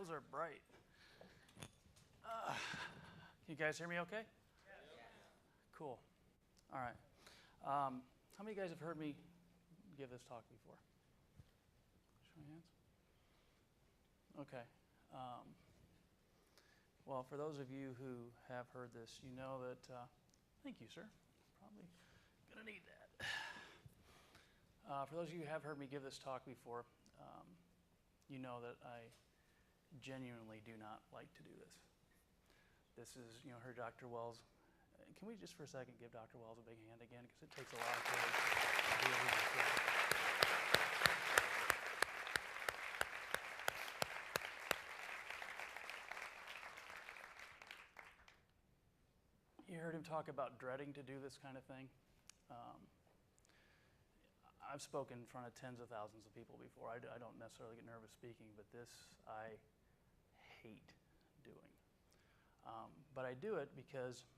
Those are bright. Can you guys hear me okay? Yeah. Cool. All right. How many of you guys have heard me give this talk before? Show your hands. Okay. Well, for those of you who have heard this, you know that, thank you, sir. Probably going to need that. For those of you who have heard me give this talk before, you know that I genuinely do not like to do this. This is, heard Dr. Wells. Can we just for a second give Dr. Wells a big hand again? Because it takes a lot of courage to do what he just did. You heard him talk about dreading to do this kind of thing. I've spoken in front of tens of thousands of people before. I don't necessarily get nervous speaking, but this I hate doing. But I do it because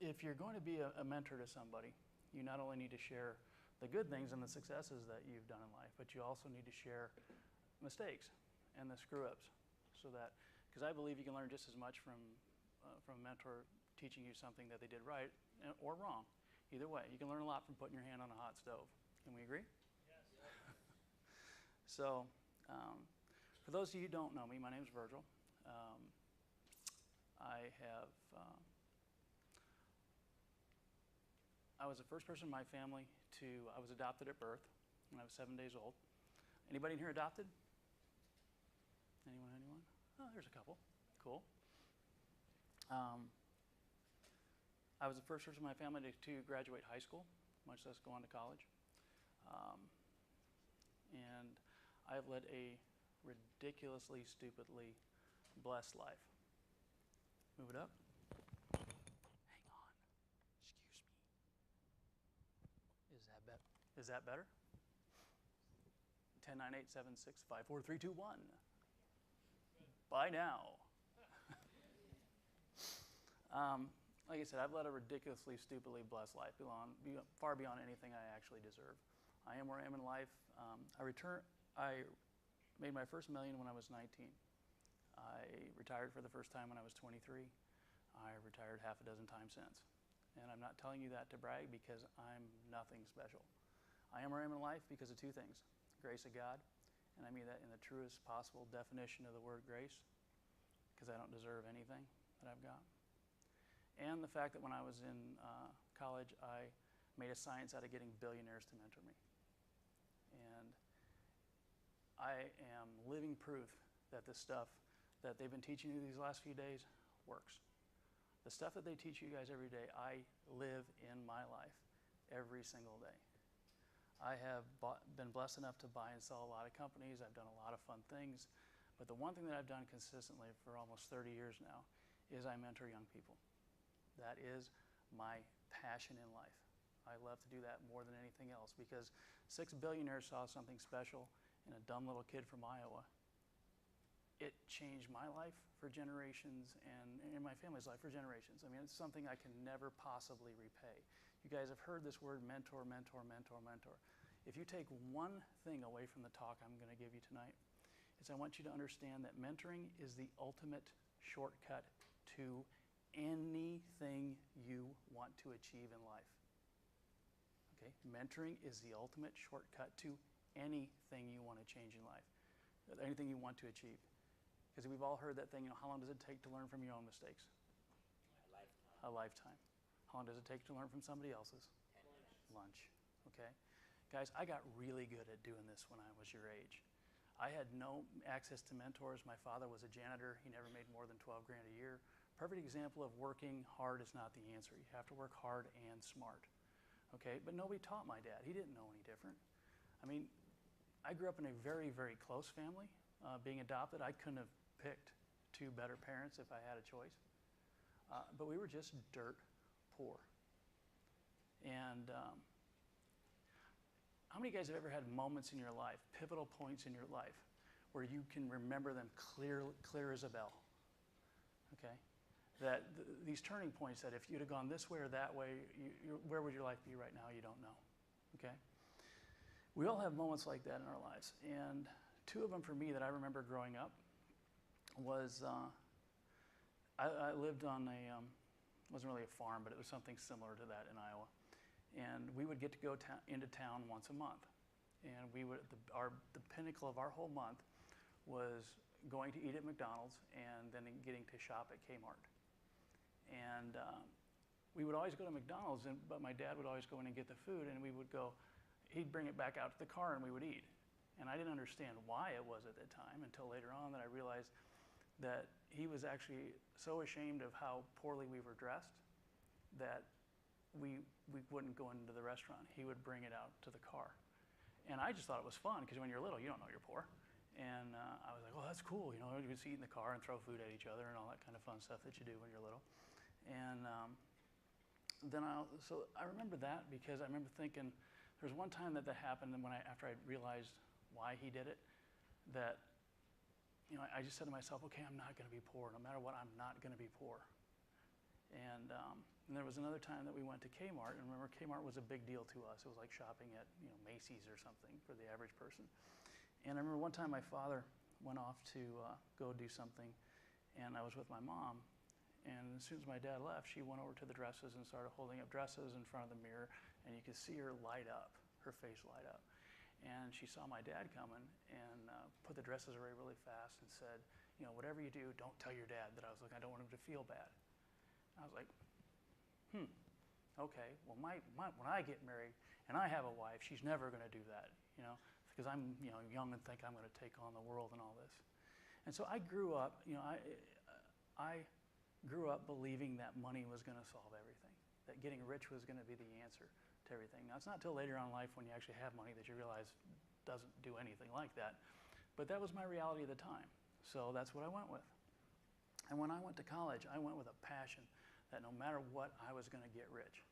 if you're going to be a mentor to somebody, you not only need to share the good things and the successes that you've done in life, but you also need to share mistakes and the screw-ups, so that, because I believe you can learn just as much from a mentor teaching you something that they did right or wrong. Either way, you can learn a lot from putting your hand on a hot stove. Can we agree? Yes. So, for those of you who don't know me, my name is Virgil. I was the first person in my family I was adopted at birth when I was 7 days old. Anybody in here adopted? Anyone? Oh, there's a couple. Cool. I was the first person in my family to graduate high school, much less go on to college. And I've led a ridiculously, stupidly blessed life. Move it up. Hang on. Excuse me. Is that better? 10, 9, 8, 7, 6, 5, 4, 3, 2, 1. Bye now. Like I said, I've led a ridiculously, stupidly blessed life, far beyond anything I actually deserve. I am where I am in life. I made my first million when I was 19. I retired for the first time when I was 23. I retired half a dozen times since. And I'm not telling you that to brag, because I'm nothing special. I am where I am in life because of two things: grace of God, and I mean that in the truest possible definition of the word grace, because I don't deserve anything that I've got. And the fact that when I was in college, I made a science out of getting billionaires to mentor me. And I am living proof that the stuff that they've been teaching you these last few days works. The stuff that they teach you guys every day, I live in my life every single day. I have been blessed enough to buy and sell a lot of companies. I've done a lot of fun things. But the one thing that I've done consistently for almost 30 years now is I mentor young people. That is my passion in life. I love to do that more than anything else, because 6 billionaires saw something special in a dumb little kid from Iowa. It changed my life for generations, and in my family's life for generations. I mean, it's something I can never possibly repay. You guys have heard this word mentor, mentor, mentor, mentor. If you take one thing away from the talk I'm going to give you tonight, it's I want you to understand that mentoring is the ultimate shortcut to anything you want to achieve in life. Okay? Mentoring is the ultimate shortcut to anything you want to change in life, anything you want to achieve. Because we've all heard that thing, how long does it take to learn from your own mistakes? A lifetime. A lifetime. How long does it take to learn from somebody else's? 10 minutes. Lunch. Okay? Guys, I got really good at doing this when I was your age. I had no access to mentors. My father was a janitor. He never made more than 12 grand a year. Perfect example of working hard is not the answer. You have to work hard and smart. Okay? But nobody taught my dad. He didn't know any different. I mean, I grew up in a very, very close family. Being adopted, I couldn't have picked 2 better parents if I had a choice. But we were just dirt poor. And how many of you guys have ever had moments in your life, pivotal points in your life, where you can remember them clear as a bell? Okay? That these turning points, that if you'd have gone this way or that way, where would your life be right now? You don't know. Okay? We all have moments like that in our lives. And two of them for me that I remember growing up was I lived on wasn't really a farm, but it was something similar to that in Iowa. And we would get to go into town once a month. And we would, the pinnacle of our whole month was going to eat at McDonald's and then getting to shop at Kmart. And we would always go to McDonald's, but my dad would always go in and get the food, and we would go, he'd bring it back out to the car and we would eat. And I didn't understand why it was at that time until later on that I realized that he was actually so ashamed of how poorly we were dressed that we wouldn't go into the restaurant. He would bring it out to the car. And I just thought it was fun, because when you're little, you don't know you're poor. And I was like, well, that's cool. You know, you just eat in the car and throw food at each other and all that kind of fun stuff that you do when you're little. And so I remember that, because I remember thinking, there was one time that happened, and after I realized why he did it, that, you know, I just said to myself, okay, I'm not going to be poor. No matter what, I'm not going to be poor. And there was another time that we went to Kmart, and remember, Kmart was a big deal to us. It was like shopping at, you know, Macy's or something for the average person. And I remember one time my father went off to go do something, and I was with my mom. And as soon as my dad left, she went over to the dresses and started holding up dresses in front of the mirror, and you could see her light up, her face light up. And she saw my dad coming and put the dresses away really fast and said, you know, whatever you do, don't tell your dad that I was looking. I don't want him to feel bad. I was like, okay, well, when I get married and I have a wife, she's never going to do that, you know, because I'm, you know, young and think I'm going to take on the world and all this. And so I grew up, you know, I grew up believing that money was going to solve everything, that getting rich was going to be the answer to everything. Now, it's not till later on in life when you actually have money that you realize doesn't do anything like that. But that was my reality at the time. So that's what I went with. And when I went to college, I went with a passion that no matter what, I was going to get rich.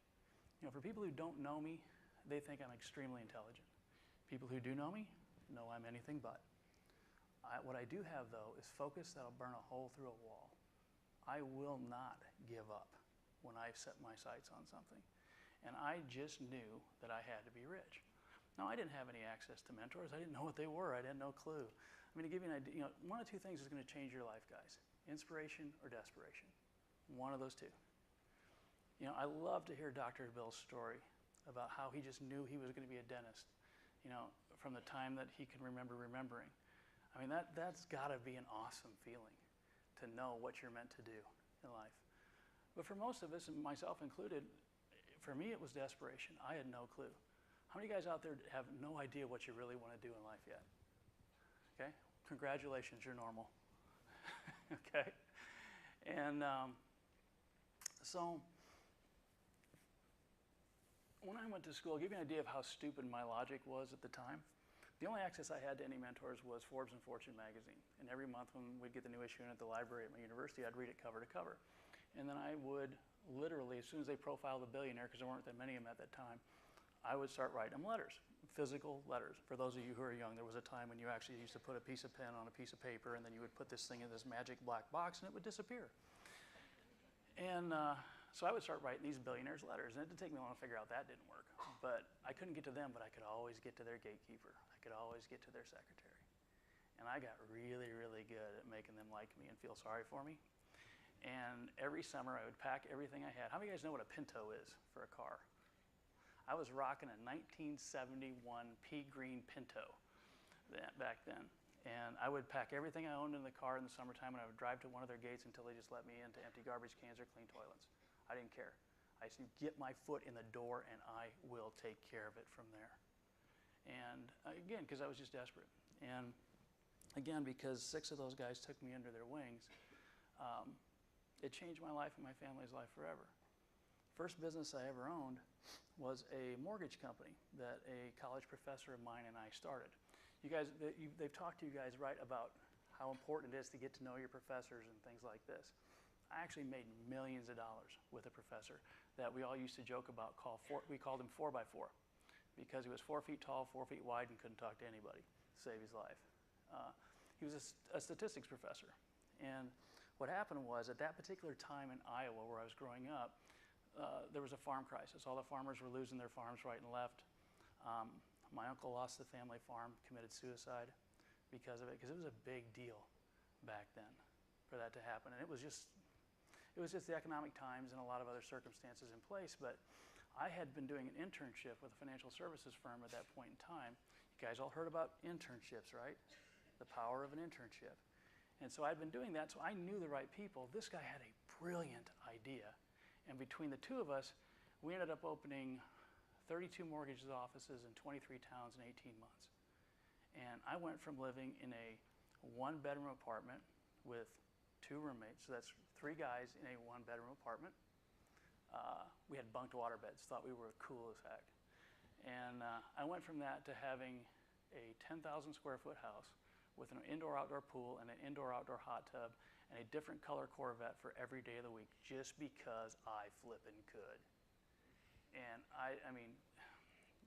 You know, for people who don't know me, they think I'm extremely intelligent. People who do know me know I'm anything but. What I do have, though, is focus that'll burn a hole through a wall. I will not give up when I've set my sights on something. And I just knew that I had to be rich. Now, I didn't have any access to mentors. I didn't know what they were. I had no clue. I mean, to give you an idea, you know, one of two things is going to change your life, guys. Inspiration or desperation. One of those two. You know, I love to hear Dr. Bill's story about how he just knew he was going to be a dentist, you know, from the time that he can remember remembering. I mean, that's got to be an awesome feeling, to know what you're meant to do in life. But for most of us, and myself included, for me it was desperation. I had no clue. How many guys out there have no idea what you really want to do in life yet? Okay? Congratulations, you're normal. Okay? And so when I went to school, I'll give you an idea of how stupid my logic was at the time. The only access I had to any mentors was Forbes and Fortune magazine. And every month when we'd get the new issue in at the library at my university, I'd read it cover to cover. And then I would literally, as soon as they profiled a billionaire, because there weren't that many of them at that time, I would start writing them letters, physical letters. For those of you who are young, there was a time when you actually used to put a piece of pen on a piece of paper, and then you would put this thing in this magic black box, and it would disappear. And so I would start writing these billionaires' letters, and it didn't take me long to figure out that didn't work. But I couldn't get to them, but I could always get to their gatekeeper. I could always get to their secretary. And I got really, really good at making them like me and feel sorry for me. And every summer, I would pack everything I had. How many of you guys know what a Pinto is for a car? I was rocking a 1971 pea green Pinto back then. And I would pack everything I owned in the car in the summertime, and I would drive to one of their gates until they just let me in to empty garbage cans or clean toilets. I didn't care. I just get my foot in the door, and I will take care of it from there. And again, because I was just desperate. And again, because 6 of those guys took me under their wings, it changed my life and my family's life forever. First business I ever owned was a mortgage company that a college professor of mine and I started. You guys, they've talked to you guys, right, about how important it is to get to know your professors and things like this. I actually made millions of dollars with a professor that we all used to joke about. We called him 4x4 because he was 4 feet tall, 4 feet wide, and couldn't talk to anybody to save his life. He was a statistics professor. And what happened was, at that particular time in Iowa where I was growing up, there was a farm crisis. All the farmers were losing their farms right and left. My uncle lost the family farm, committed suicide because of it, because it was a big deal back then for that to happen. And it was just the economic times and a lot of other circumstances in place. But I had been doing an internship with a financial services firm at that point in time. You guys all heard about internships, right? The power of an internship. And so I'd been doing that, so I knew the right people. This guy had a brilliant idea. And between the two of us, we ended up opening 32 mortgage offices in 23 towns in 18 months. And I went from living in a one-bedroom apartment with 2 roommates, so that's 3 guys in a one-bedroom apartment. We had bunked water beds, thought we were cool as heck. And I went from that to having a 10,000 square foot house with an indoor-outdoor pool and an indoor-outdoor hot tub and a different color Corvette for every day of the week just because I flippin' could. And I mean,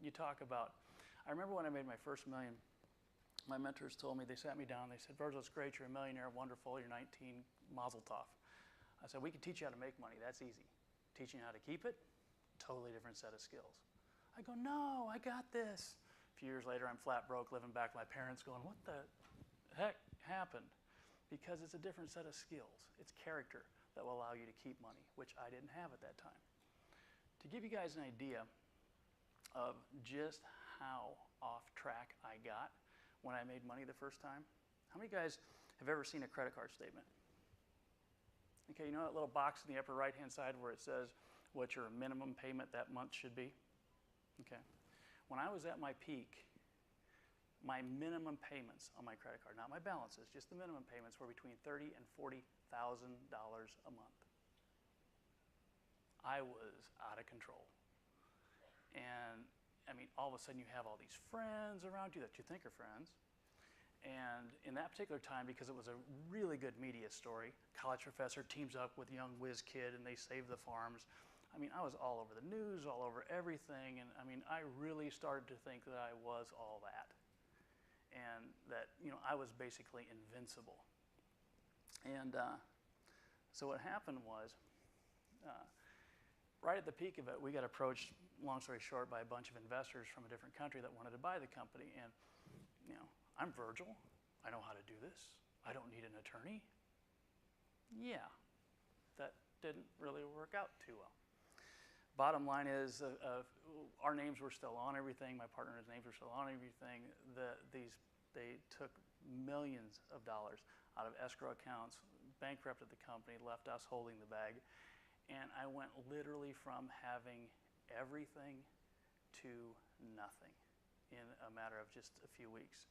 you talk about, I remember when I made my first million, my mentors told me, they sat me down, they said, Virgil, it's great, you're a millionaire, wonderful, you're 19, mazel tov. I said, we can teach you how to make money, that's easy. Teaching you how to keep it, totally different set of skills. I go, no, I got this. A few years later, I'm flat broke, living back with my parents going, what the heck happened? Because it's a different set of skills. It's character that will allow you to keep money, which I didn't have at that time. To give you guys an idea of just how off track I got when I made money the first time, how many guys have ever seen a credit card statement? Okay, you know that little box in the upper right-hand side where it says what your minimum payment that month should be? Okay. When I was at my peak, my minimum payments on my credit card, not my balances, just the minimum payments, were between $30,000 and $40,000 a month. I was out of control. And I mean, all of a sudden you have all these friends around you that you think are friends. And in that particular time, because it was a really good media story, college professor teams up with young whiz kid and they save the farms. I mean, I was all over the news, all over everything. And I mean, I really started to think that I was all that. And that, you know, I was basically invincible. And so what happened was, right at the peak of it, we got approached, long story short, by a bunch of investors from a different country that wanted to buy the company. And, you know, I'm Virgil. I know how to do this. I don't need an attorney. Yeah, that didn't really work out too well. Bottom line is, our names were still on everything. My partner's names were still on everything. They took millions of dollars out of escrow accounts, bankrupted the company, left us holding the bag. And I went literally from having everything to nothing in a matter of just a few weeks.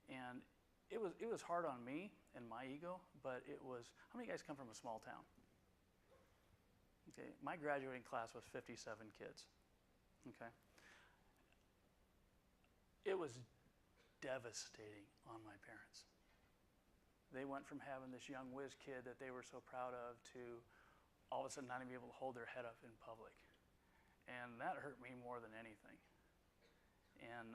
And it was hard on me and my ego, but it was, how many guys come from a small town? Okay, my graduating class was 57 kids, okay? It was devastating on my parents. They went from having this young whiz kid that they were so proud of to all of a sudden not even able to hold their head up in public. And that hurt me more than anything. And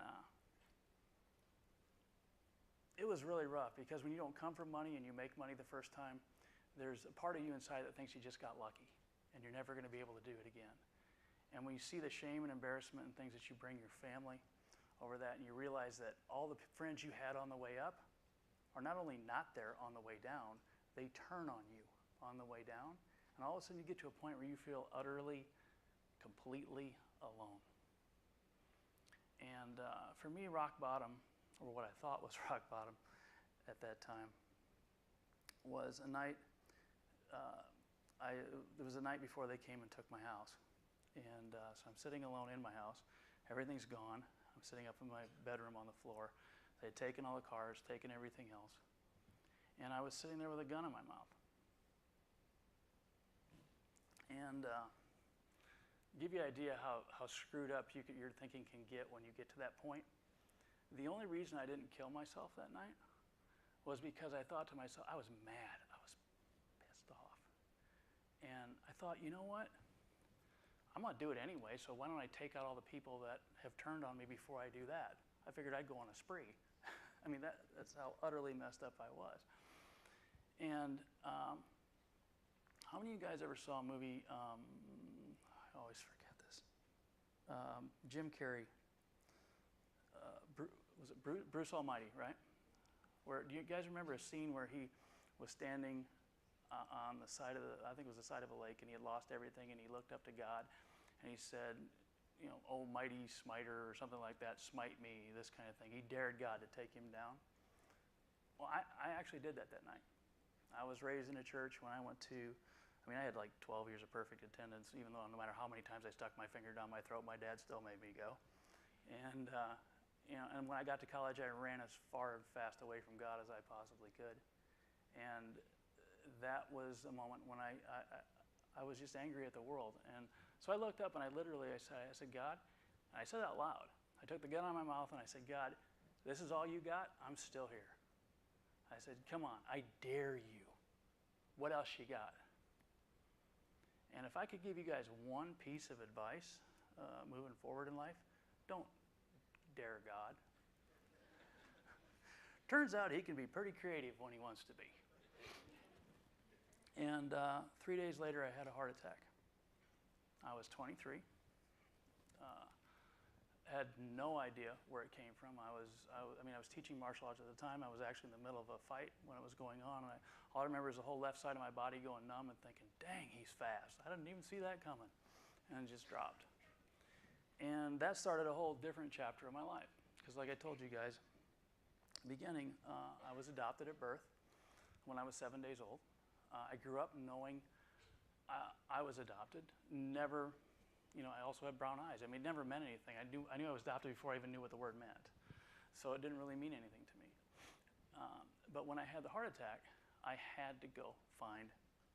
it was really rough because when you don't come from money and you make money the first time, there's a part of you inside that thinks you just got lucky and you're never going to be able to do it again. And when you see the shame and embarrassment and things that you bring your family over that, and you realize that all the friends you had on the way up are not only not there on the way down, they turn on you on the way down. And all of a sudden you get to a point where you feel utterly, completely alone. And for me, rock bottom, or what I thought was rock bottom at that time, was a night, it was the night before they came and took my house. And so I'm sitting alone in my house. Everything's gone. I'm sitting up in my bedroom on the floor. They had taken all the cars, taken everything else. And I was sitting there with a gun in my mouth. And give you an idea how screwed up your thinking can get when you get to that point. The only reason I didn't kill myself that night was because I thought to myself, I was mad. I was pissed off. And I thought, you know what? I'm going to do it anyway, so why don't I take out all the people that have turned on me before I do that? I figured I'd go on a spree. I mean, that's how utterly messed up I was. And how many of you guys ever saw a movie, I always forget this, Jim Carrey, was it Bruce Almighty, right? Where, do you guys remember a scene where he was standing on the side of I think it was the side of a lake, and he had lost everything, and he looked up to God, and he said, "Oh, mighty smiter," or something like that, "smite me," this kind of thing. He dared God to take him down. Well, I actually did that night. I was raised in a church when I went to, I had like 12 years of perfect attendance, even though no matter how many times I stuck my finger down my throat, my dad still made me go. And, and when I got to college, I ran as far and fast away from God as I possibly could. And that was a moment when I was just angry at the world. And so I looked up and I said, "God," and I said it out loud. I took the gun out of my mouth and I said, "God, this is all you got? I'm still here." I said, "Come on, I dare you. What else you got?" And if I could give you guys one piece of advice moving forward in life, don't dare God. Turns out he can be pretty creative when he wants to be. And 3 days later, I had a heart attack. I was 23. Had no idea where it came from. I was teaching martial arts at the time. I was actually in the middle of a fight when it was going on. And all I remember is the whole left side of my body going numb and thinking, "Dang, he's fast. I didn't even see that coming," and just dropped. And that started a whole different chapter of my life. Because like I told you guys, beginning, I was adopted at birth when I was 7 days old. I grew up knowing I was adopted. Never, I also had brown eyes. It never meant anything. I knew I was adopted before I even knew what the word meant. So it didn't really mean anything to me. But when I had the heart attack, I had to go find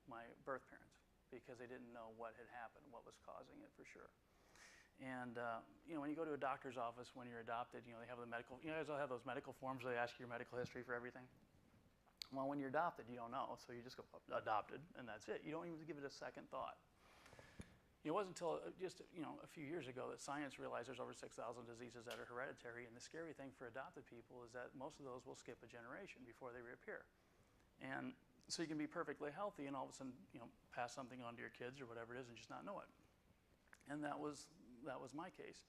my birth parents because they didn't know what had happened, what was causing it for sure. And when you go to a doctor's office when you're adopted, they have the medical. You guys all have those medical forms where they ask you your medical history for everything. Well, when you're adopted, you don't know, so you just go adopted, and that's it. You don't even give it a second thought. It wasn't until just a few years ago that science realized there's over 6,000 diseases that are hereditary, and the scary thing for adopted people is that most of those will skip a generation before they reappear. And so you can be perfectly healthy and all of a sudden pass something on to your kids or whatever it is and just not know it. And that was my case.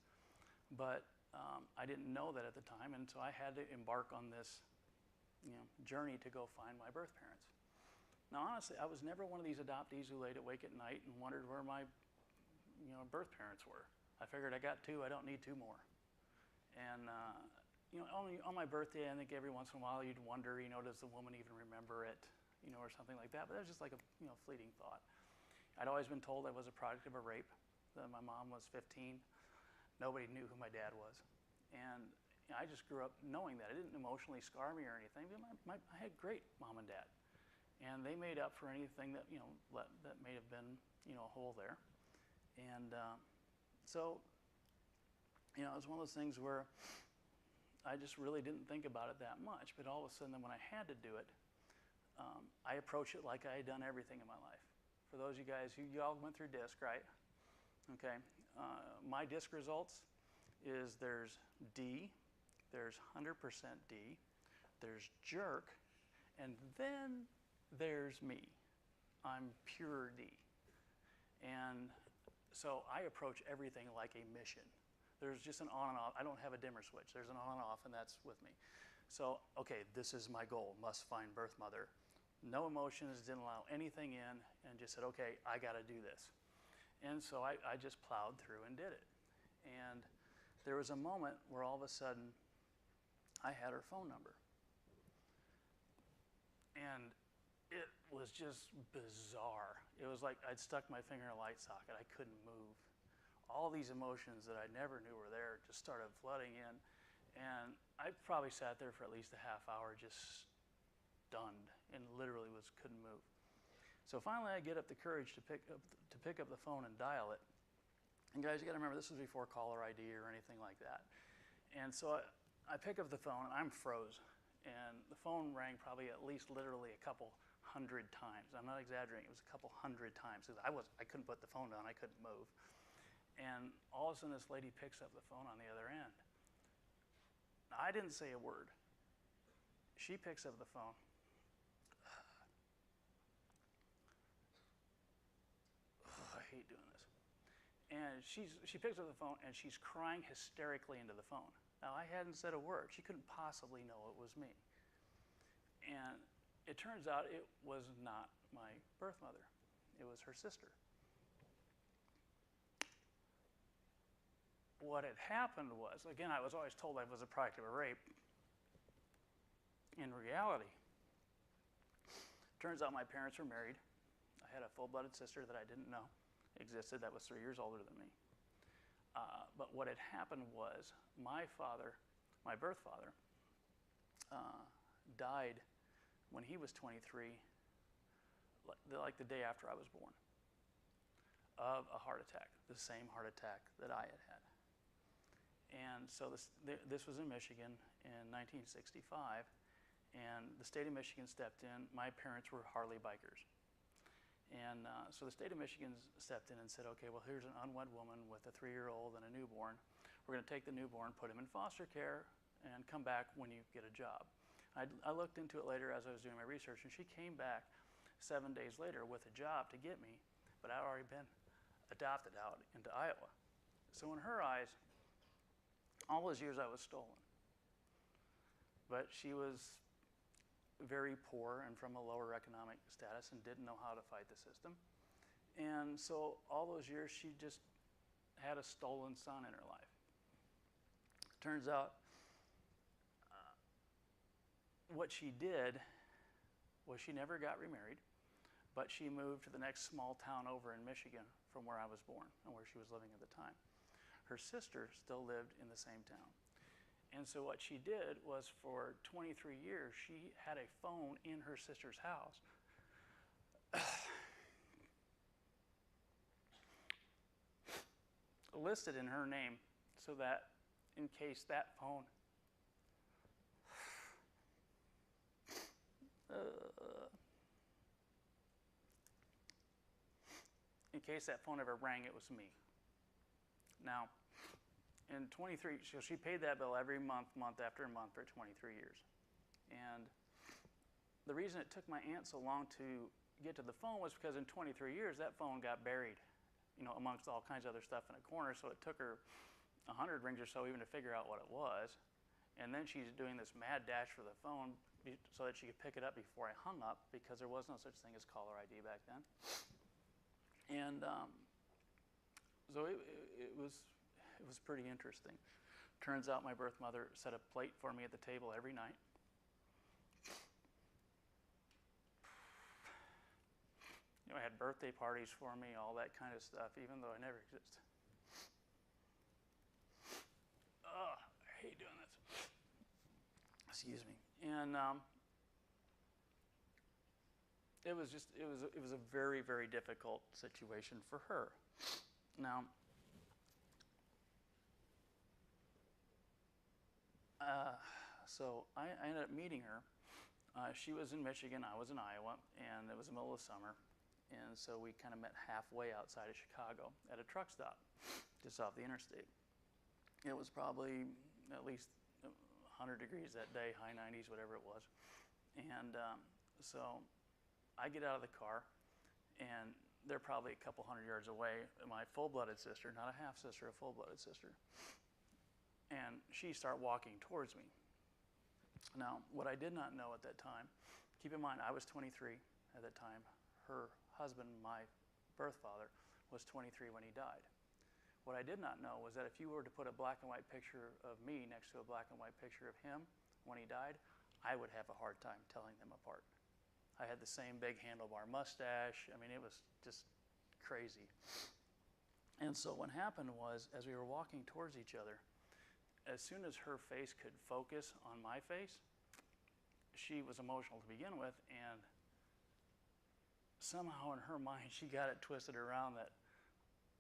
But I didn't know that at the time, and so I had to embark on this journey to go find my birth parents. Now, honestly, I was never one of these adoptees who laid awake at night and wondered where my birth parents were. I figured I got two, I don't need two more. And only on my birthday, I think every once in a while you'd wonder, does the woman even remember it, or something like that. But that was just like a fleeting thought. I'd always been told I was a product of a rape. That my mom was 15. Nobody knew who my dad was, and I just grew up knowing that. It didn't emotionally scar me or anything. But I had great mom and dad, and they made up for anything that that may have been a hole there. And so it was one of those things where I just really didn't think about it that much. But all of a sudden, when I had to do it, I approached it like I had done everything in my life. For those of you guys you all went through DISC, right? Okay. My DISC results is there's D, there's 100% D, there's jerk, and then there's me. I'm pure D. And so I approach everything like a mission. There's just an on and off. I don't have a dimmer switch. There's an on and off, and that's with me. So, okay, this is my goal, must find birth mother. No emotions, didn't allow anything in, and just said, okay, I got to do this. And so I just plowed through and did it. And there was a moment where all of a sudden I had her phone number. And it was just bizarre. It was like I'd stuck my finger in a light socket. I couldn't move. All these emotions that I never knew were there just started flooding in. And I probably sat there for at least a half hour just stunned and literally couldn't move. So finally I get up the courage to pick up the phone and dial it. And guys, you got to remember, this was before caller ID or anything like that. And so I pick up the phone and I'm froze. And the phone rang probably at least literally a couple hundred times. I'm not exaggerating. It was a couple hundred times. I couldn't put the phone down. I couldn't move. And all of a sudden this lady picks up the phone on the other end. I didn't say a word. She picks up the phone. I hate doing this. And she picks up the phone and she's crying hysterically into the phone. Now, I hadn't said a word. She couldn't possibly know it was me. And it turns out it was not my birth mother. It was her sister. What had happened was, again, I was always told I was a product of a rape. In reality, turns out my parents were married. I had a full-blooded sister that I didn't know existed that was 3 years older than me. But what had happened was my father, my birth father, died when he was 23, like the day after I was born, of a heart attack, the same heart attack that I had had. And so this was in Michigan in 1965, and the state of Michigan stepped in. My parents were Harley bikers. And so the state of Michigan stepped in and said, okay, well, here's an unwed woman with a 3-year-old and a newborn. We're going to take the newborn, put him in foster care, and come back when you get a job. I looked into it later as I was doing my research, and she came back 7 days later with a job to get me, but I'd already been adopted out into Iowa. So in her eyes, all those years I was stolen. But she was very poor and from a lower economic status and didn't know how to fight the system. And so all those years she just had a stolen son in her life. Turns out what she did was she never got remarried, but she moved to the next small town over in Michigan from where I was born and where she was living at the time. Her sister still lived in the same town. And so what she did was for 23 years, she had a phone in her sister's house. Listed in her name so that in case that phone ever rang, it was me. Now, in 23, so she paid that bill every month, month after month for 23 years. And the reason it took my aunt so long to get to the phone was because in 23 years, that phone got buried, amongst all kinds of other stuff in a corner. So it took her 100 rings or so even to figure out what it was. And then she's doing this mad dash for the phone so that she could pick it up before I hung up, because there was no such thing as caller ID back then. And so it was pretty interesting. Turns out my birth mother set a plate for me at the table every night. I had birthday parties for me, all that kind of stuff, even though I never existed. Oh, I hate doing this. Excuse me. And it was a very, very difficult situation for her. Now, so I ended up meeting her. She was in Michigan, I was in Iowa, and it was the middle of summer. And so we kind of met halfway outside of Chicago at a truck stop just off the interstate. It was probably at least 100 degrees that day, high 90s, whatever it was. And so I get out of the car, and they're probably a couple 100 yards away. My full-blooded sister, not a half-sister, a full-blooded sister. And she started walking towards me. Now, what I did not know at that time, keep in mind, I was 23 at that time. Her husband, my birth father, was 23 when he died. What I did not know was that if you were to put a black and white picture of me next to a black and white picture of him when he died, I would have a hard time telling them apart. I had the same big handlebar mustache. I mean, it was just crazy. And so what happened was, as we were walking towards each other, as soon as her face could focus on my face, she was emotional to begin with, and somehow in her mind she got it twisted around that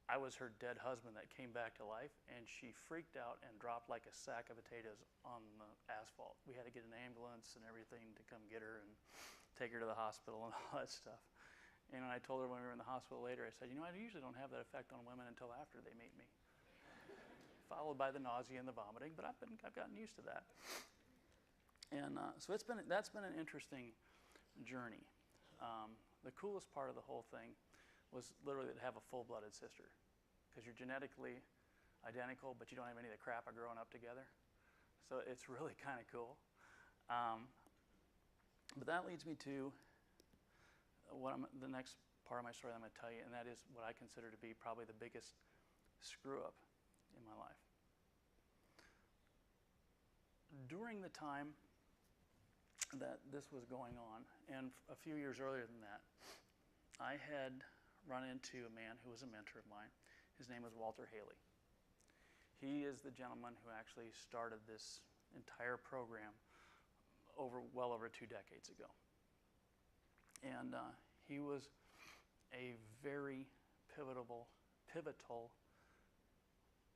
I was her dead husband that came back to life, and she freaked out and dropped like a sack of potatoes on the asphalt. We had to get an ambulance and everything to come get her and take her to the hospital and all that stuff. And I told her when we were in the hospital later, I said, I usually don't have that effect on women until after they meet me. Followed by the nausea and the vomiting, but I've gotten used to that. And so that's been an interesting journey. The coolest part of the whole thing was literally to have a full-blooded sister, because you're genetically identical, but you don't have any of the crap of growing up together. So it's really kind of cool. But that leads me to the next part of my story that I'm going to tell you, and that is what I consider to be probably the biggest screw up in my life. During the time that this was going on, and a few years earlier than that, I had run into a man who was a mentor of mine. His name was Walter Haley. He is the gentleman who actually started this entire program well over 2 decades ago. And he was a very pivotal,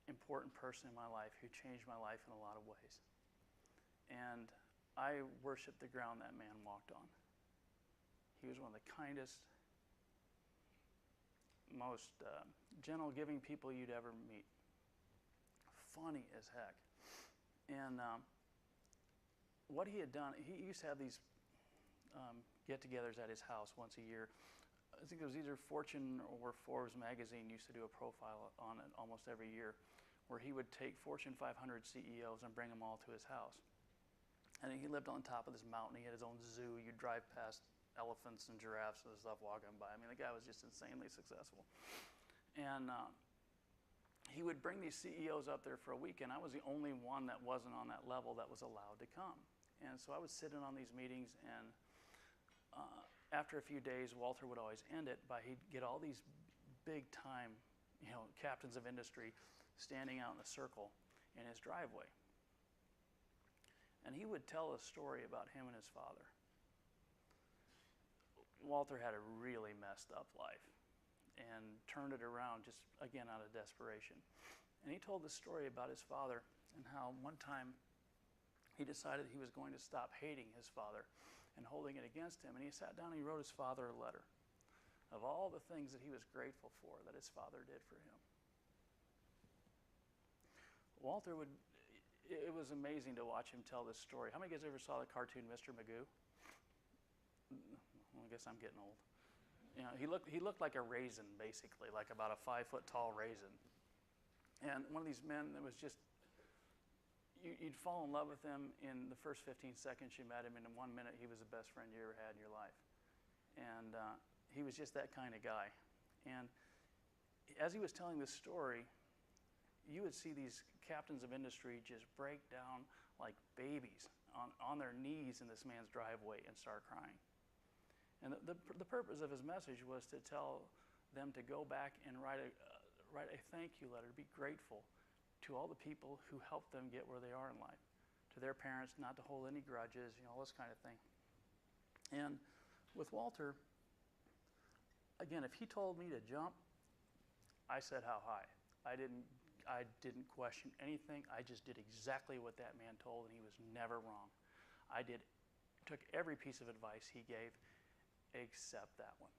important person in my life who changed my life in a lot of ways. And I worshiped the ground that man walked on. He was one of the kindest, most gentle, giving people you'd ever meet. Funny as heck. And what he had done, he used to have these get-togethers at his house once a year. I think it was either Fortune or Forbes magazine used to do a profile on it almost every year, where he would take Fortune 500 CEOs and bring them all to his house. And he lived on top of this mountain. He had his own zoo. You'd drive past elephants and giraffes and stuff walking by. I mean, the guy was just insanely successful. And he would bring these CEOs up there for a week, and I was the only one that wasn't on that level that was allowed to come. And so I would sit in on these meetings, and after a few days, Walter would always end it by he'd get all these big-time, captains of industry standing out in a circle in his driveway. And he would tell a story about him and his father. Walter had a really messed up life and turned it around just, again, out of desperation. And he told the story about his father and how one time he decided he was going to stop hating his father and holding it against him. And he sat down and he wrote his father a letter of all the things that he was grateful for that his father did for him. Walter it was amazing to watch him tell this story. How many of you guys ever saw the cartoon Mr. Magoo? Well, I guess I'm getting old. He looked like a raisin, basically, like about a 5-foot tall raisin. And one of these men that was just, you'd fall in love with him in the first 15 seconds you met him, and in 1 minute he was the best friend you ever had in your life. And he was just that kind of guy. And as he was telling this story, you would see these captains of industry just break down like babies on their knees in this man's driveway and start crying. And the purpose of his message was to tell them to go back and write a thank you letter, to be grateful to all the people who helped them get where they are in life, to their parents, not to hold any grudges, all this kind of thing. And with Walter, again, if he told me to jump, I said how high. I didn't question anything. I just did exactly what that man told, and he was never wrong. I took every piece of advice he gave, except that one.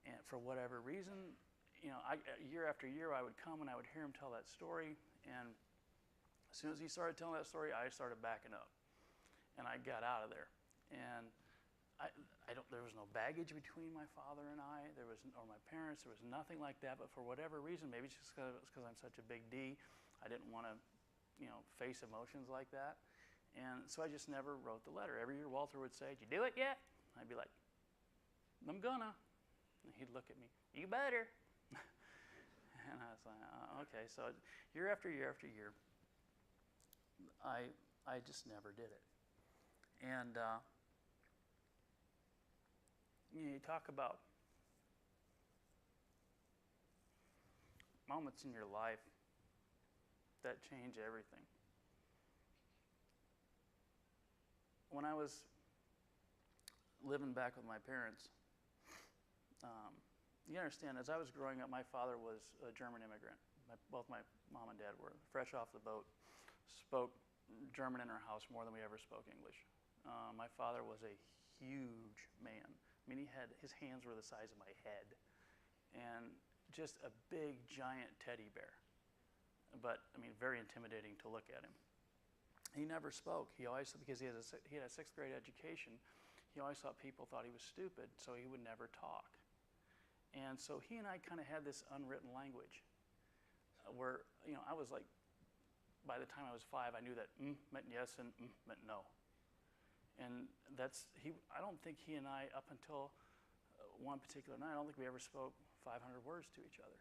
And for whatever reason, year after year, I would come and I would hear him tell that story, and as soon as he started telling that story, I started backing up, and I got out of there. And there was no baggage between my father and I, or my parents. There was nothing like that. But for whatever reason, maybe it's just because I'm such a big D, I didn't want to, face emotions like that. And so I just never wrote the letter. Every year, Walter would say, "Did you do it yet?" I'd be like, "I'm gonna." And he'd look at me, "You better." And I was like, "Okay." So year after year after year, I just never did it. And you talk about moments in your life that change everything. When I was living back with my parents, you understand, as I was growing up, my father was a German immigrant. Both my mom and dad were fresh off the boat, spoke German in our house more than we ever spoke English. My father was a huge man. I mean, his hands were the size of my head, and just a big, giant teddy bear. But, I mean, very intimidating to look at him. He never spoke. He always, because he had a 6th grade education, he always thought people thought he was stupid, so he would never talk. And so he and I kind of had this unwritten language where, I was like, by the time I was 5, I knew that meant yes and meant no. And I don't think he and I, up until one particular night, I don't think we ever spoke 500 words to each other.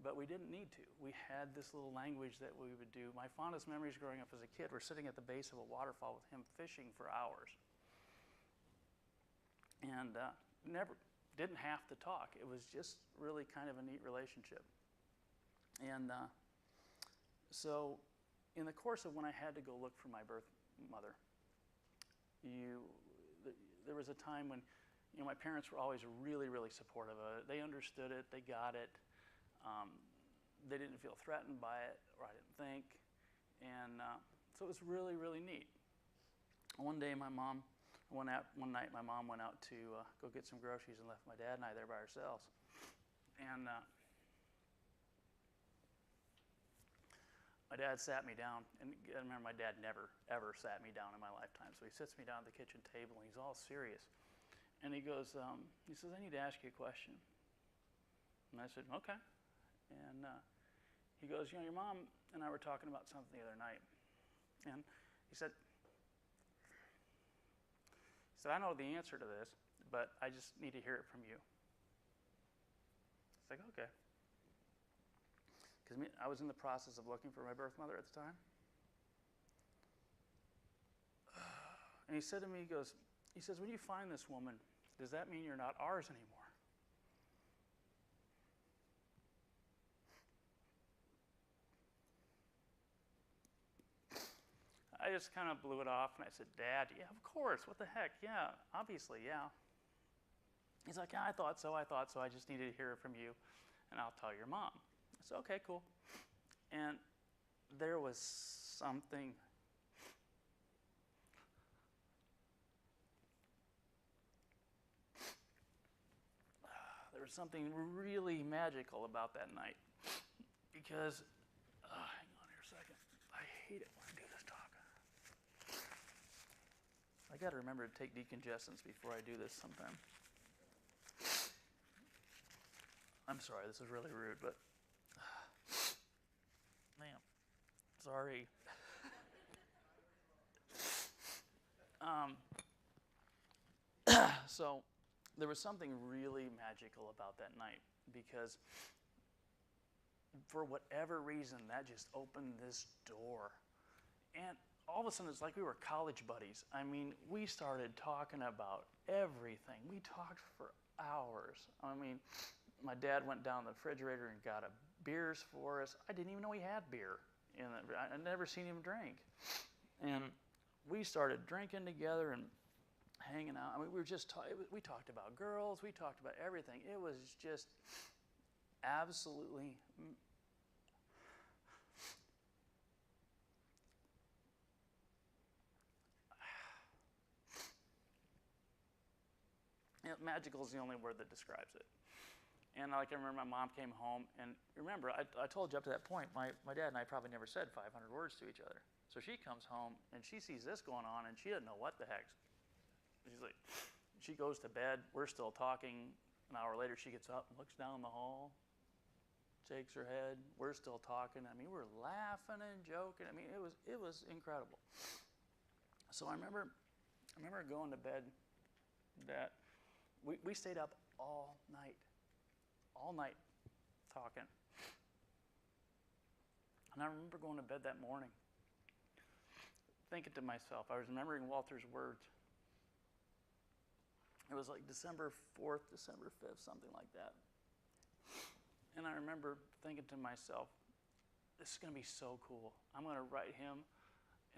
But we didn't need to. We had this little language that we would do. My fondest memories growing up as a kid were sitting at the base of a waterfall with him fishing for hours. And never didn't have to talk. It was just really kind of a neat relationship. And so in the course of when I had to go look for my birth mother, there was a time when my parents were always really, really supportive of it. They understood it. They got it. They didn't feel threatened by it, or I didn't think. And so it was really, really neat. One night my mom went out to go get some groceries and left my dad and I there by ourselves. And my dad sat me down, and I remember my dad never, ever sat me down in my lifetime. So he sits me down at the kitchen table, and he's all serious. And he goes, he says, "I need to ask you a question." And I said, "Okay." And he goes, "Your mom and I were talking about something the other night." And he said, "I know the answer to this, but I just need to hear it from you." It's like, okay. Because I was in the process of looking for my birth mother at the time. And he said to me, he says, "When you find this woman, does that mean you're not ours anymore?" I just kind of blew it off, and I said, "Dad, yeah, of course. What the heck? Yeah, obviously, yeah." He's like, "Yeah, I thought so. I just needed to hear it from you, and I'll tell your mom." I said, "Okay, cool." And there was something really magical about that night, because hang on here a second. I hate it when I do this talk. I got to remember to take decongestants before I do this sometime. I'm sorry, this is really rude, but man, sorry. So there was something really magical about that night, because for whatever reason, that just opened this door. And all of a sudden, it's like we were college buddies. I mean, we started talking about everything. We talked for hours. I mean, my dad went down the refrigerator and got beers for us. I didn't even know he had beer. I'd never seen him drink. And we started drinking together and hanging out. I mean, we talked about girls. We talked about everything. It was just absolutely magical is the only word that describes it. And I remember my mom came home, and remember, I told you up to that point, my dad and I probably never said 500 words to each other. So she comes home, and she sees this going on, and she doesn't know what the heck. She's like, she goes to bed. We're still talking. An hour later, she gets up and looks down the hall, shakes her head. We're still talking. I mean, we're laughing and joking. I mean, it was incredible. So I remember going to bed that we stayed up all night talking. And I remember going to bed that morning thinking to myself, I was remembering Walter's words. It was like December 4th, December 5th, something like that. And I remember thinking to myself, this is going to be so cool. I'm going to write him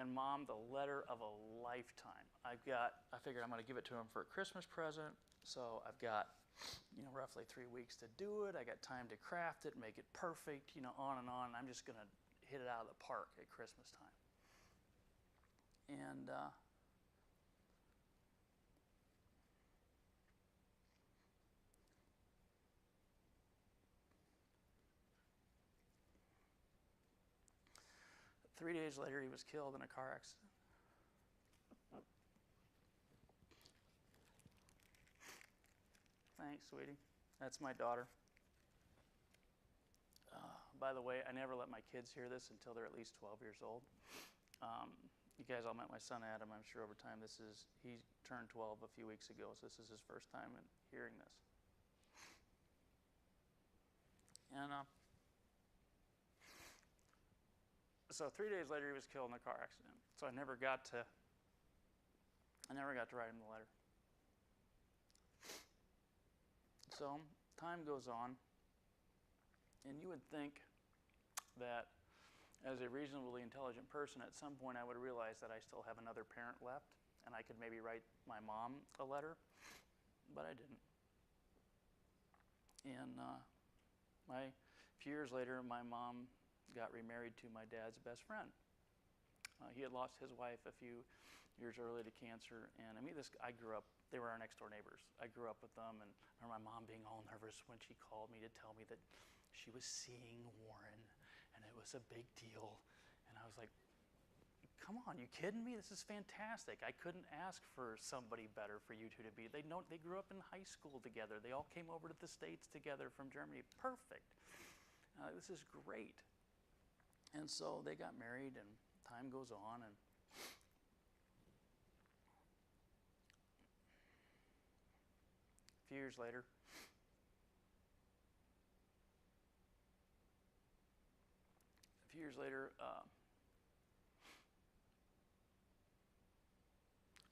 and Mom the letter of a lifetime. I figured I'm going to give it to him for a Christmas present. So I've got, roughly 3 weeks to do it. I got time to craft it, make it perfect, on and on. I'm just going to hit it out of the park at Christmas time. And 3 days later, he was killed in a car accident. Thanks, sweetie. That's my daughter. By the way, I never let my kids hear this until they're at least 12 years old. You guys all met my son Adam, I'm sure, over time. He turned 12 a few weeks ago, so this is his first time in hearing this. And so 3 days later, he was killed in a car accident. So I never got to write him the letter. So time goes on, and you would think that as a reasonably intelligent person, at some point I would realize that I still have another parent left, and I could maybe write my mom a letter, but I didn't. And a few years later, my mom got remarried to my dad's best friend. He had lost his wife a few years earlier to cancer, and I grew up. They were our next door neighbors. I grew up with them, and I remember my mom being all nervous when she called me to tell me that she was seeing Warren, and it was a big deal. And I was like, "Come on, you kidding me? This is fantastic! I couldn't ask for somebody better for you two to be." They grew up in high school together. They all came over to the States together from Germany. Perfect. This is great. And so they got married, and time goes on, and a few years later,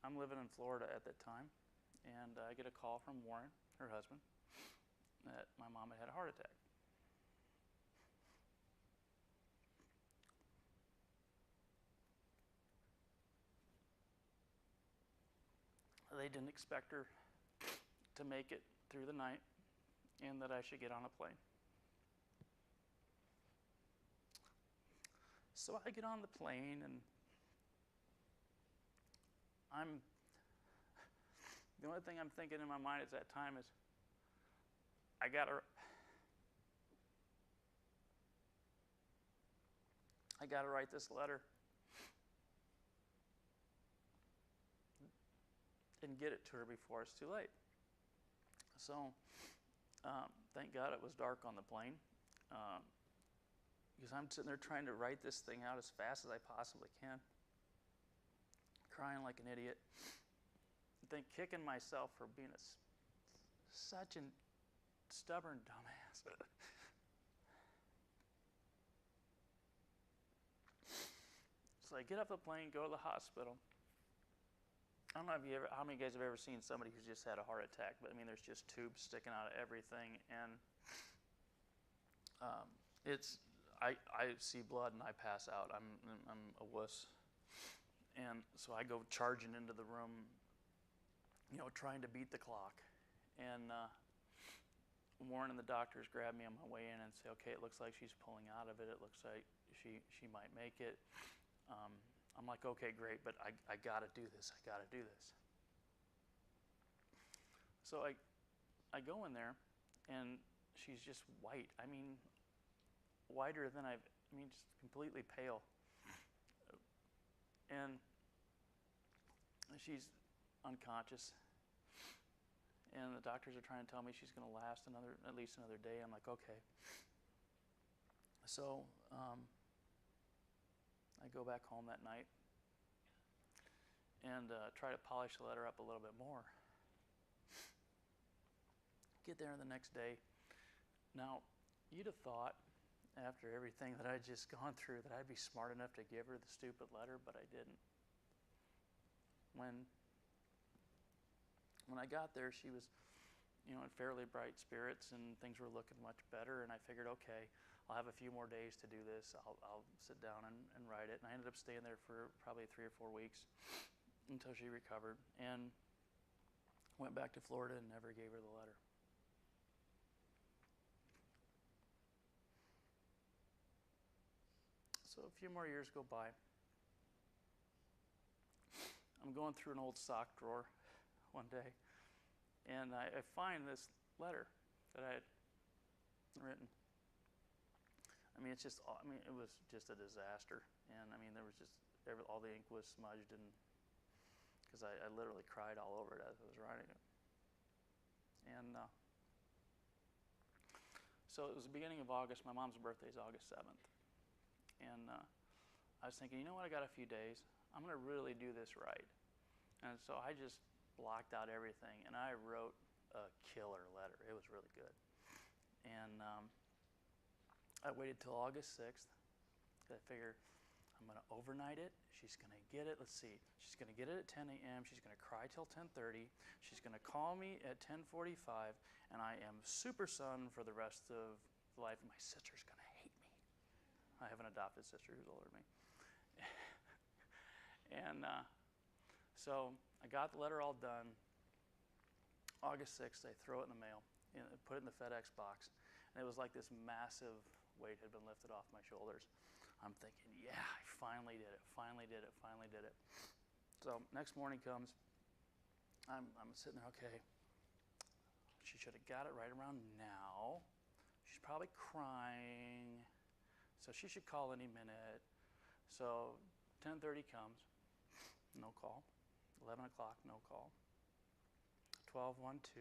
I'm living in Florida at that time, and I get a call from Warren, her husband, that my mom had a heart attack. They didn't expect her to make it through the night, and that I should get on a plane. So I get on the plane, and the only thing I'm thinking in my mind at that time is, I gotta write this letter and get it to her before it's too late. So thank God it was dark on the plane, because I'm sitting there trying to write this thing out as fast as I possibly can, crying like an idiot, then kicking myself for being such a stubborn dumbass. So I get off the plane, go to the hospital. I don't know how many of you guys have ever seen somebody who's just had a heart attack, but there's just tubes sticking out of everything, and I see blood and I pass out. I'm a wuss, and so I go charging into the room, trying to beat the clock, and Warren and the doctors grab me on my way in and say, "Okay, it looks like she's pulling out of it. It looks like she might make it." I'm like, "Okay, great, but I got to do this. I got to do this." So I go in there, and she's just white. Whiter than just completely pale. And she's unconscious. And the doctors are trying to tell me she's going to last at least another day. I'm like, okay. So I go back home that night and try to polish the letter up a little bit more. Get there the next day. Now, you'd have thought, after everything that I'd just gone through, that I'd be smart enough to give her the stupid letter, but I didn't. When I got there, she was, in fairly bright spirits, and things were looking much better, and I figured, okay, I'll have a few more days to do this. I'll sit down and write it. And I ended up staying there for probably 3 or 4 weeks until she recovered, and went back to Florida and never gave her the letter. So a few more years go by. I'm going through an old sock drawer one day, and I find this letter that I had written. It was just a disaster, and there was just all the ink was smudged, and because I literally cried all over it as I was writing it. And so it was the beginning of August. My mom's birthday is August 7th. And I was thinking, you know what, I got a few days. I'm going to really do this right. And so I just blocked out everything, and I wrote a killer letter. It was really good. And I waited till August 6th. I figured I'm going to overnight it. She's going to get it. Let's see. She's going to get it at 10 a.m. She's going to cry till 10:30. She's going to call me at 10:45, and I am super son for the rest of life. My sister's going to hate me. I have an adopted sister who's older than me. And so I got the letter all done. August 6th, I throw it in the mail, put it in the FedEx box, and it was like this massive weight had been lifted off my shoulders. I'm thinking, yeah, I finally did it, finally did it, finally did it. So next morning comes, I'm sitting there, okay, she should have got it right around now. She's probably crying, so she should call any minute. So 10:30 comes, no call. 11 o'clock, no call. 12:01, 2.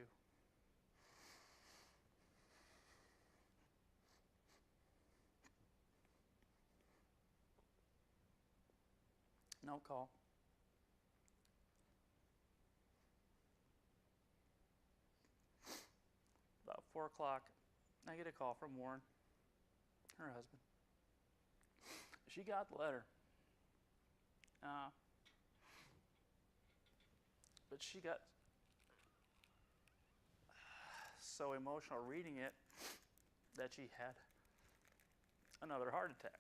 No call. About 4 o'clock, I get a call from Warren, her husband. She got the letter. But she got so emotional reading it that she had another heart attack.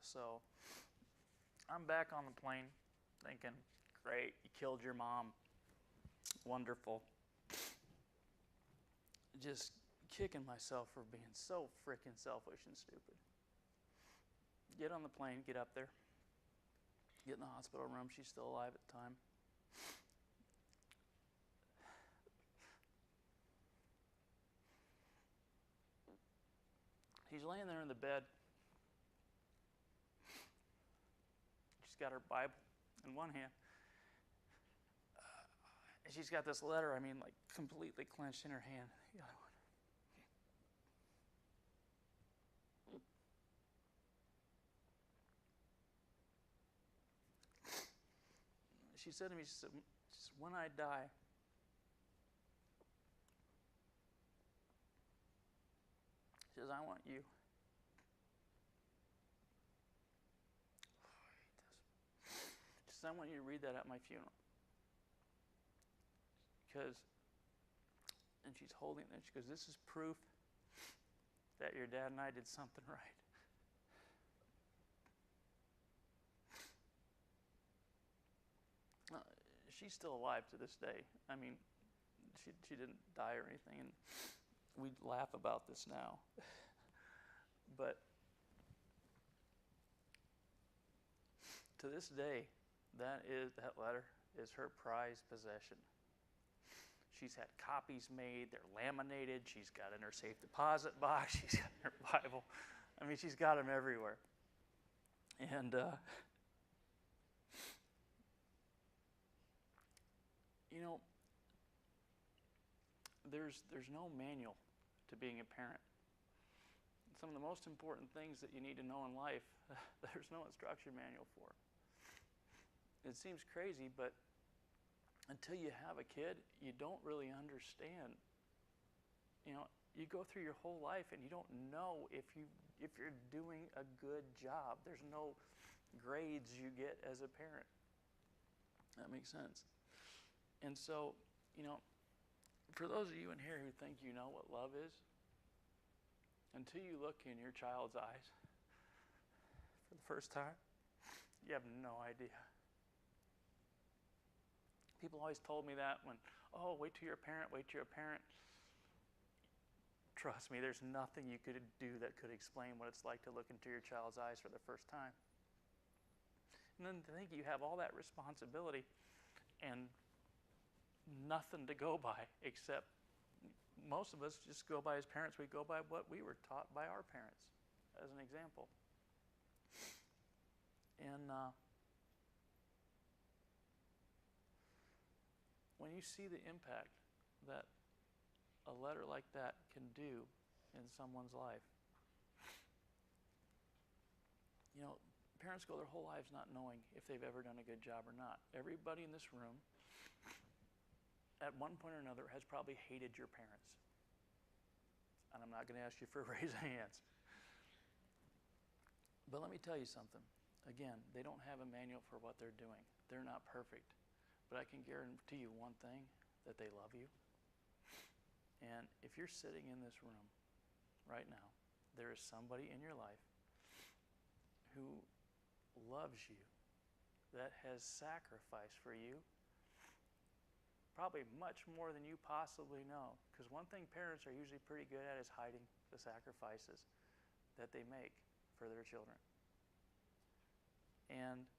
So I'm back on the plane thinking, great, you killed your mom. Wonderful. Just kicking myself for being so freaking selfish and stupid. Get on the plane, get up there, get in the hospital room. She's still alive at the time. She's laying there in the bed. She's got her Bible in one hand. And she's got this letter, like completely clenched in her hand. The other one. She said to me, she said, when I die, she says, I want you. She says, I want you to read that at my funeral. And she's holding it, she goes, this is proof that your dad and I did something right. She's still alive to this day. She didn't die or anything, and we laugh about this now. But to this day, that letter is her prized possession. She's had copies made. They're laminated. She's got in her safe deposit box. She's got in her Bible. She's got them everywhere. And there's no manual to being a parent. Some of the most important things that you need to know in life, there's no instruction manual for. It seems crazy, but until you have a kid, you don't really understand. You go through your whole life and you don't know if you're doing a good job. There's no grades you get as a parent. That makes sense. And so, for those of you in here who think you know what love is, until you look in your child's eyes for the first time, you have no idea. People always told me that wait till you're a parent, wait till you're a parent. Trust me, there's nothing you could do that could explain what it's like to look into your child's eyes for the first time. And then to think you have all that responsibility and nothing to go by, except most of us just go by as parents. We go by what we were taught by our parents, as an example. And when you see the impact that a letter like that can do in someone's life, Parents go their whole lives not knowing if they've ever done a good job or not. Everybody in this room, at one point or another, has probably hated your parents. And I'm not going to ask you for a raise of hands. But let me tell you something. Again, they don't have a manual for what they're doing. They're not perfect. But I can guarantee you one thing, that they love you. And if you're sitting in this room right now, there is somebody in your life who loves you, that has sacrificed for you, probably much more than you possibly know. Because one thing parents are usually pretty good at is hiding the sacrifices that they make for their children. And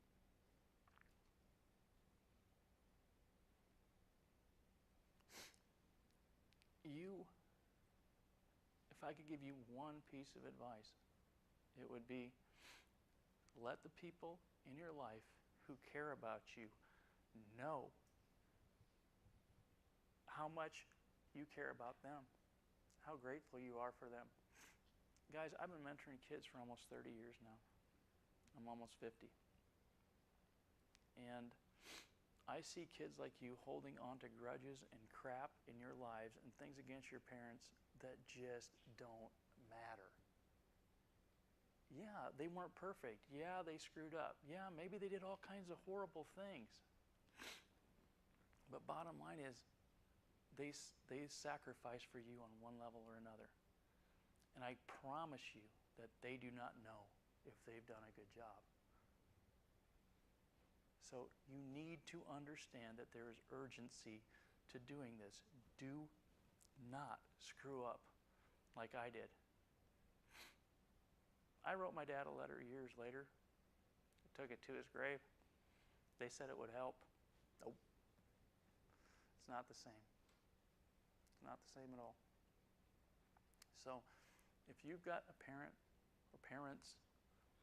if I could give you one piece of advice, it would be, let the people in your life who care about you know how much you care about them, how grateful you are for them. Guys, I've been mentoring kids for almost 30 years now. I'm almost 50. And I see kids like you holding on to grudges and crap in your lives and things against your parents that just don't matter. Yeah, they weren't perfect. Yeah, they screwed up. Yeah, maybe they did all kinds of horrible things. But bottom line is, they sacrificed for you on one level or another. And I promise you that they do not know if they've done a good job. So you need to understand that there is urgency to doing this. Do not screw up like I did. I wrote my dad a letter years later. I took it to his grave. They said it would help. Nope. It's not the same. It's not the same at all. So if you've got a parent or parents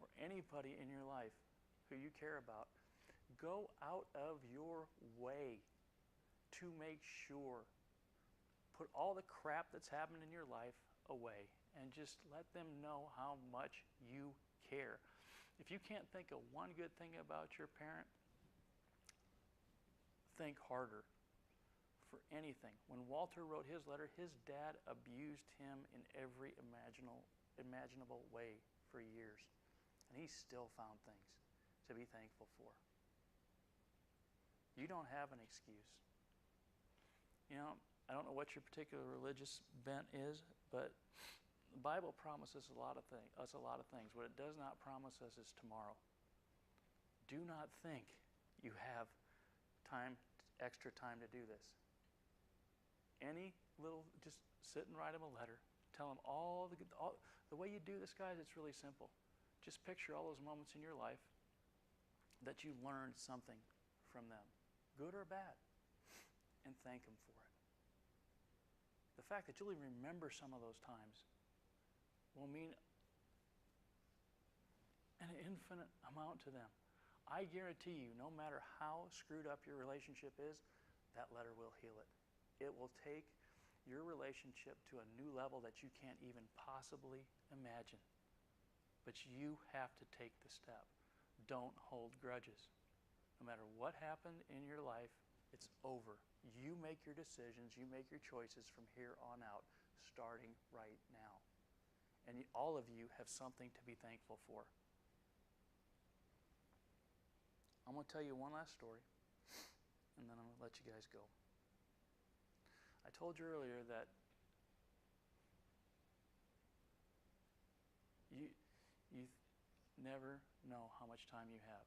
or anybody in your life who you care about, go out of your way to make sure. Put all the crap that's happened in your life away and just let them know how much you care. If you can't think of one good thing about your parent, think harder for anything. When Walter wrote his letter, his dad abused him in every imaginable way for years. And he still found things to be thankful for. You don't have an excuse. I don't know what your particular religious bent is, but the Bible promises us a lot of things. What it does not promise us is tomorrow. Do not think you have extra time to do this. Just sit and write them a letter. Tell them all the way you do this, guys, it's really simple. Just picture all those moments in your life that you learned something from them, good or bad, and thank them for it. The fact that you'll even remember some of those times will mean an infinite amount to them. I guarantee you, no matter how screwed up your relationship is, that letter will heal it. It will take your relationship to a new level that you can't even possibly imagine. But you have to take the step. Don't hold grudges. No matter what happened in your life, it's over. You make your decisions, you make your choices from here on out, starting right now. And all of you have something to be thankful for. I'm going to tell you one last story, and then I'm going to let you guys go. I told you earlier that you never know how much time you have.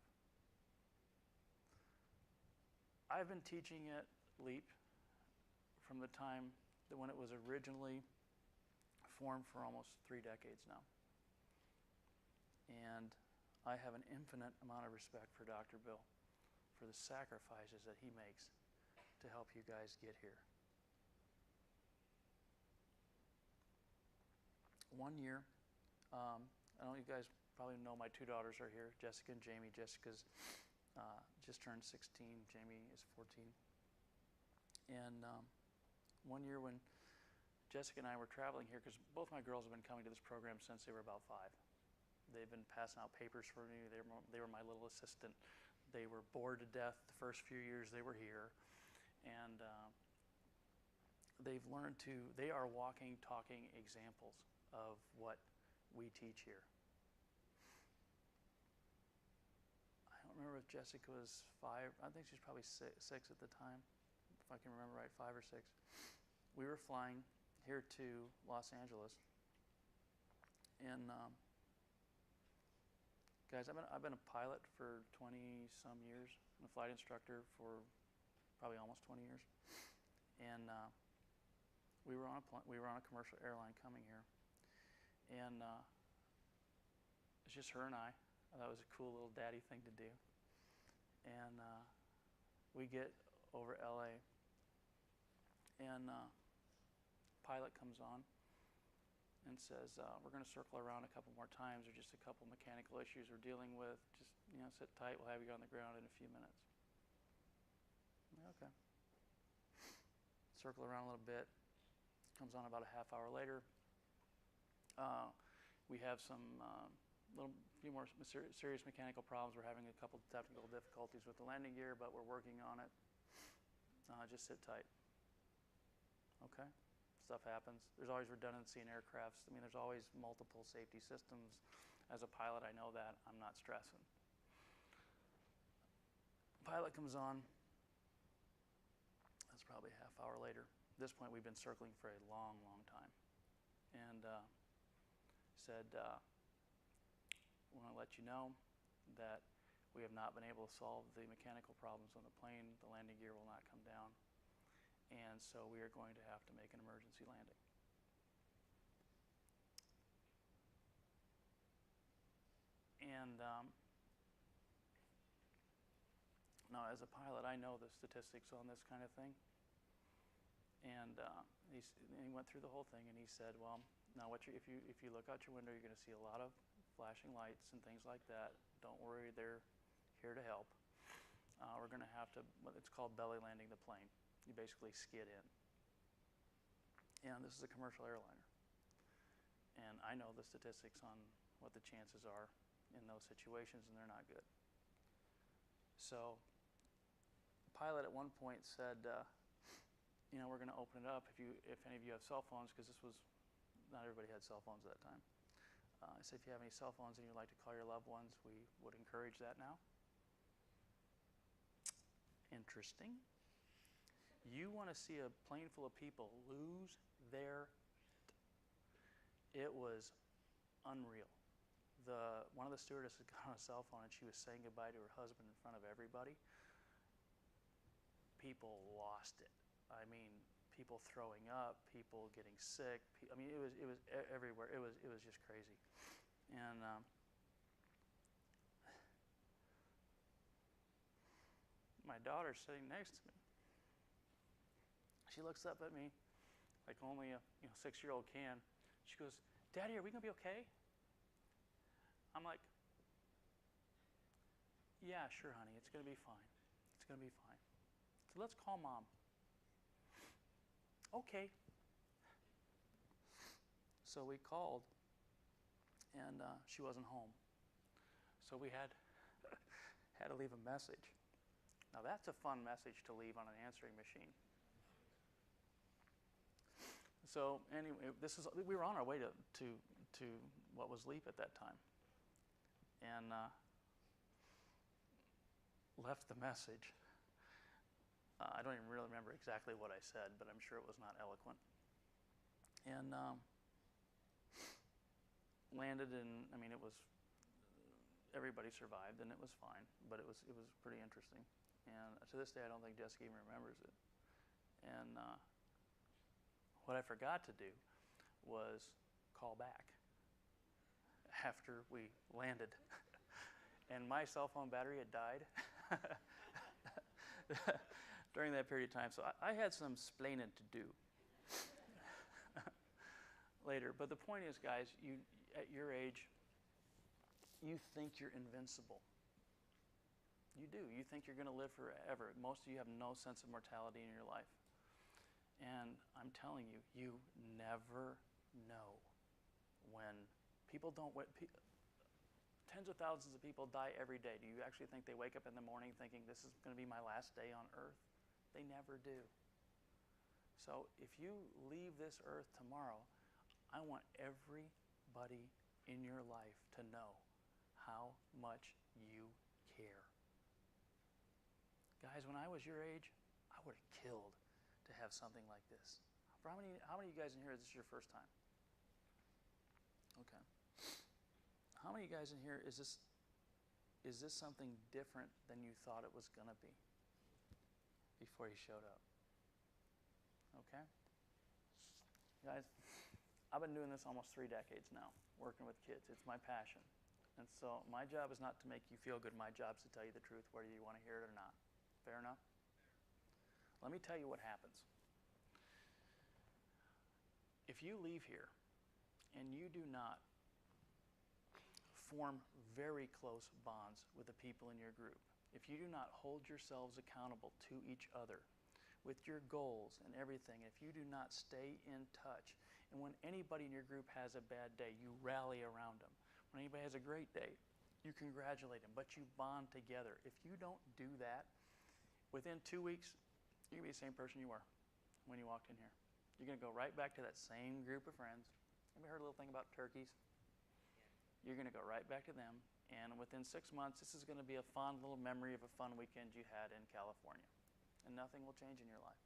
I've been teaching at LEAP from the time that when it was originally formed for almost 3 decades now. And I have an infinite amount of respect for Dr. Bill, for the sacrifices that he makes to help you guys get here. One year, I know you guys probably know my 2 daughters are here, Jessica and Jamie. Jessica's just turned 16, Jamie is 14. And one year when Jessica and I were traveling here, because both my girls have been coming to this program since they were about 5. They've been passing out papers for me. They were my little assistant. They were bored to death the first few years they were here, and they've learned to. They are walking, talking examples of what we teach here. I don't remember if Jessica was 5. I think she was probably six at the time, if I can remember right, 5 or 6. We were flying here to Los Angeles, and guys, I've been a pilot for 20 some years, and a flight instructor for probably almost 20 years, and we were on a commercial airline coming here, and it's just her and I. That was a cool little daddy thing to do, and we get over LA, and pilot comes on and says, we're going to circle around a couple more times. There's just a couple mechanical issues we're dealing with. Just, sit tight. We'll have you on the ground in a few minutes. Okay. Circle around a little bit. Comes on about a half hour later. We have some few more serious mechanical problems. We're having a couple technical difficulties with the landing gear, but we're working on it. Just sit tight. Okay. Stuff happens. There's always redundancy in aircrafts. I mean, there's always multiple safety systems. As a pilot, I know that. I'm not stressing. Pilot comes on. That's probably a half hour later. At this point, we've been circling for a long, long time. And said, we want to let you know that we have not been able to solve the mechanical problems on the plane. The landing gear will not come down. And so we are going to have to make an emergency landing. And now, as a pilot, I know the statistics on this kind of thing. And he went through the whole thing, and he said, "Well, now if you look out your window, you're going to see a lot of flashing lights and things like that. Don't worry, they're here to help. We're going to have to. It's called belly landing the plane. You basically skid in. And this is a commercial airliner. And I know the statistics on what the chances are in those situations, and they're not good. So the pilot at one point said, we're going to open it up if any of you have cell phones, because not everybody had cell phones at that time. I said, if you have any cell phones and you'd like to call your loved ones, we would encourage that now. Interesting. You want to see a plane full of people lose their... It was unreal. One of the stewardesses got on a cell phone and she was saying goodbye to her husband in front of everybody. People lost it. I mean, people throwing up, people getting sick. I mean, it was everywhere. It was just crazy. And my daughter's sitting next to me. She looks up at me like only a 6-year-old can. She goes, "Daddy, are we going to be okay?" I'm like, "Yeah, sure, honey. It's going to be fine. It's going to be fine." So let's call Mom. Okay. So we called, and she wasn't home. So we had to leave a message. Now that's a fun message to leave on an answering machine. So anyway, we were on our way to what was LEAP at that time, and left the message. I don't even really remember exactly what I said, but I'm sure it was not eloquent. And landed, and I mean, everybody survived, and it was fine, but it was pretty interesting. And to this day, I don't think Jessica even remembers it. And what I forgot to do was call back after we landed. And my cell phone battery had died during that period of time. So I had some splaining to do later. But the point is, guys, at your age, you think you're invincible. You do. You think you're going to live forever. Most of you have no sense of mortality in your life. And I'm telling you, you never know when people don't. tens of thousands of people die every day. Do you actually think they wake up in the morning thinking this is going to be my last day on earth? They never do. So if you leave this earth tomorrow, I want everybody in your life to know how much you care. Guys, when I was your age, I would have killed to have something like this. For how many of you guys in here, this is your first time? Okay. How many of you guys in here, is this something different than you thought it was going to be before you showed up? Okay? Guys, I've been doing this almost 3 decades now, working with kids. It's my passion. And so my job is not to make you feel good. My job is to tell you the truth, whether you want to hear it or not. Fair enough? Let me tell you what happens. If you leave here and you do not form very close bonds with the people in your group, if you do not hold yourselves accountable to each other with your goals and everything, if you do not stay in touch, and when anybody in your group has a bad day, you rally around them. When anybody has a great day, you congratulate them, but you bond together. If you don't do that, within 2 weeks, you're going to be the same person you were when you walked in here. You're going to go right back to that same group of friends. Anybody heard a little thing about turkeys? You're going to go right back to them, and within 6 months, this is going to be a fond little memory of a fun weekend you had in California, and nothing will change in your life.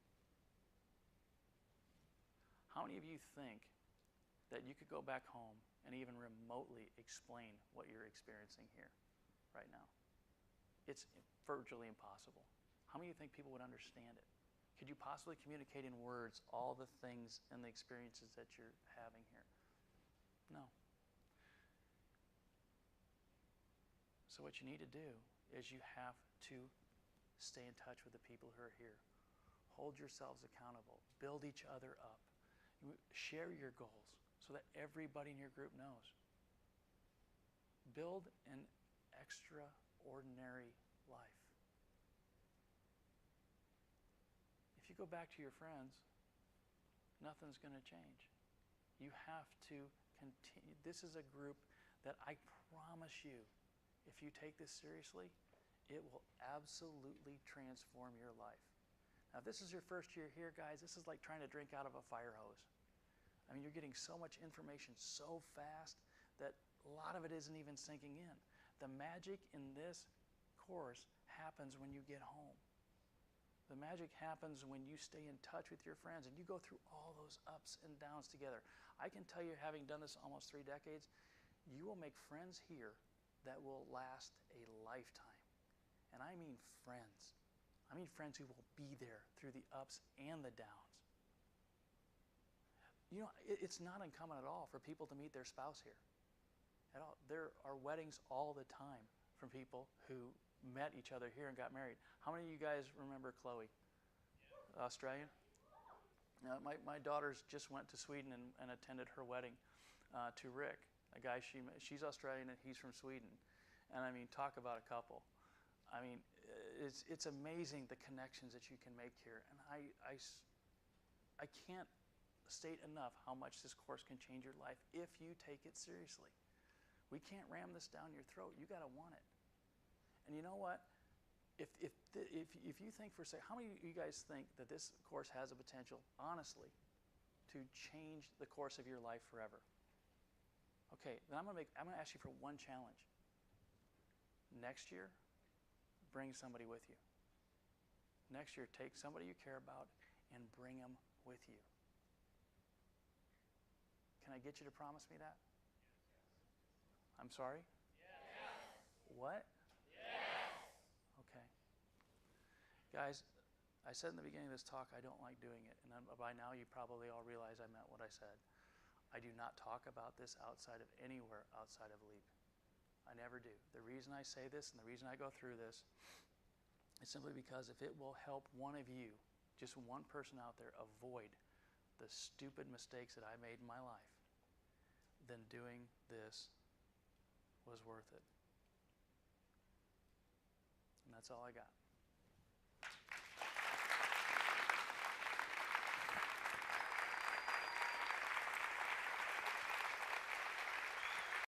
How many of you think that you could go back home and even remotely explain what you're experiencing here right now? It's virtually impossible. How many of you think people would understand it? Could you possibly communicate in words all the things and the experiences that you're having here? No. So what you need to do is you have to stay in touch with the people who are here. Hold yourselves accountable. Build each other up. Share your goals so that everybody in your group knows. Build an extraordinary life. If you go back to your friends, nothing's going to change. You have to continue. This is a group that I promise you, if you take this seriously, it will absolutely transform your life. Now, if this is your first year here, guys, this is like trying to drink out of a fire hose. I mean, you're getting so much information so fast that a lot of it isn't even sinking in. The magic in this course happens when you get home. The magic happens when you stay in touch with your friends and you go through all those ups and downs together. I can tell you, having done this almost 3 decades, you will make friends here that will last a lifetime. And I mean friends. I mean friends who will be there through the ups and the downs. You know, it's not uncommon at all for people to meet their spouse here. At all. There are weddings all the time from people who met each other here and got married. How many of you guys remember Chloe? Yeah. Australian? My daughters just went to Sweden and attended her wedding to Rick, a guy she's Australian and he's from Sweden. And I mean, talk about a couple. I mean, it's amazing the connections that you can make here. And I can't state enough how much this course can change your life if you take it seriously. We can't ram this down your throat. You got to want it. And you know what? If you think for a second, how many of you guys think that this course has a potential, honestly, to change the course of your life forever? Okay, then I'm gonna ask you for one challenge. Next year, bring somebody with you. Next year, take somebody you care about and bring them with you. Can I get you to promise me that? I'm sorry? Yes. What? Okay. Guys, I said in the beginning of this talk, I don't like doing it. And by now, you probably all realize I meant what I said. I do not talk about this outside of anywhere outside of LEAP. I never do. The reason I say this and the reason I go through this is simply because if it will help one of you, just one person out there, avoid the stupid mistakes that I made in my life, then doing this was worth it. And that's all I got.